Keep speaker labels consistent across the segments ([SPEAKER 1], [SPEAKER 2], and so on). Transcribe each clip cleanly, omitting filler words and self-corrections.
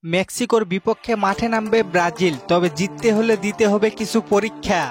[SPEAKER 1] মেক্সিকোর বিপক্ষে মাঠে নামবে ব্রাজিল, তবে জিততে হলে দিতে হবে কিছু পরীক্ষা।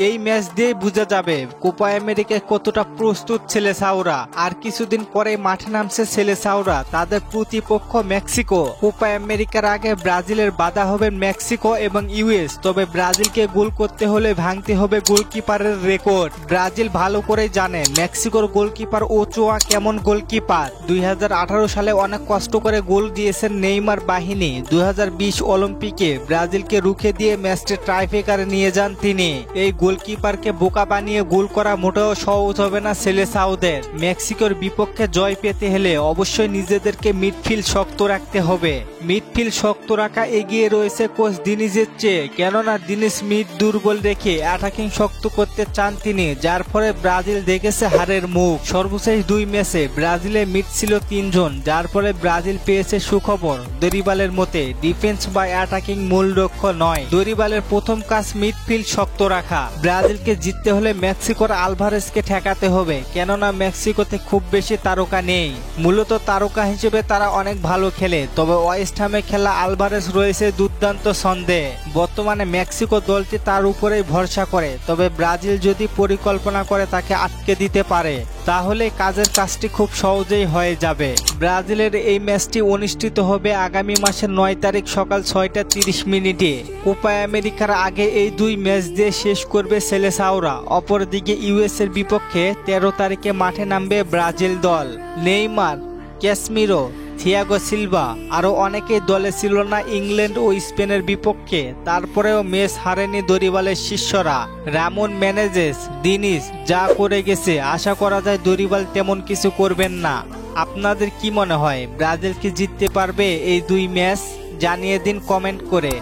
[SPEAKER 1] এই ম্যাচ দিয়ে বোঝা যাবে কোপা আমেরিকায় কতটা প্রস্তুত সেলেসাওরা। আর কিছুদিন পরে মাঠে নামছে সেলেসাওরা, তাদের প্রতিপক্ষ মেক্সিকো। কোপা আমেরিকার আগে ব্রাজিলের বাধা হবে মেক্সিকো এবং ইউএস, তবে ব্রাজিলকে গোল করতে হলে ভাঙতে হবে গোলকিপারের রেকর্ড। ব্রাজিল ভালো করে জানে মেক্সিকোর গোলকিপার ওচোয়া কেমন গোলকিপার। 2018 সালে অনেক কষ্ট করে গোল দিয়েছেন নেইমার বাহিনী। 2020 অলিম্পিকে ব্রাজিলকে রুখে দিয়ে ম্যাচটি টাইব্রেকারে নিয়ে যান তিনি। এই গোলকিপারকে বোকা বানিয়ে গোল করা মোটেও সহজ হবে না সেলেসাওদের। মেক্সিকোর বিপক্ষে জয় পেতে হলে অবশ্যই নিজেদেরকে মিডফিল্ড শক্ত রাখতে হবে। মিডফিল্ড শক্ত রাখা এগিয়ে রয়েছে কোচ দিনিজের চেয়ে, কেননা দিনিজ মিড দুর্বল রেখে অ্যাটাকিং শক্ত করতে চান তিনি, যার ফলে ব্রাজিল দেখেছে হারের মুখ। সর্বশেষ 2 ম্যাচে ব্রাজিলে মিড ছিল 3 জন, যার ফলে ব্রাজিল পেয়েছে সুখবর। দরিবালের মতে ডিফেন্স বা অ্যাটাকিং মূল লক্ষ্য নয়, দরিবালের প্রথম কাজ মিডফিল্ড শক্ত রাখা। ব্রাজিলকে জিততে হলে মেক্সিকোর আলভারেজকে ঠেকাতে হবে, কেননা মেক্সিকোতে খুব বেশি তারকা নেই। মূলত তারকা হিসেবে তারা অনেক ভালো খেলে, তবে ওয়েস্ট হামে খেলা আলভারেজ রয়েছে দুর্দান্ত ছন্দে। বর্তমানে মেক্সিকো দলটি তার উপরেই ভরসা করে, তবে ব্রাজিল যদি পরিকল্পনা করে তাকে আটকে দিতে পারে, তাহলে কাজের কাজটি খুব সহজেই হয়ে যাবে। ব্রাজিলের এই ম্যাচটি অনুষ্ঠিত হবে আগামী মাসের 9 তারিখ সকাল 6টা 30 মিনিটে। কোপা আমেরিকার আগে এই 2 ম্যাচ দিয়ে শেষ করবে সেলেসাওরা। অপরদিকে ইউএস এর বিপক্ষে 13 তারিখে মাঠে নামবে ব্রাজিল দল। নেইমার, ক্যাসমিরো, থিয়াগো সিলভা আরও অনেকেই দলে ছিল না ইংল্যান্ড ও স্পেনের বিপক্ষে, তারপরেও ম্যাচ হারেনি দরিবালের শিষ্যরা। রামন মেনেজেস, দিনিজ যা করে গেছে, আশা করা যায় দরিবাল তেমন কিছু করবেন না। আপনাদের কি মনে হয় ব্রাজিল কি জিততে পারবে এই 2 ম্যাচ? জানিয়ে দিন কমেন্ট করে।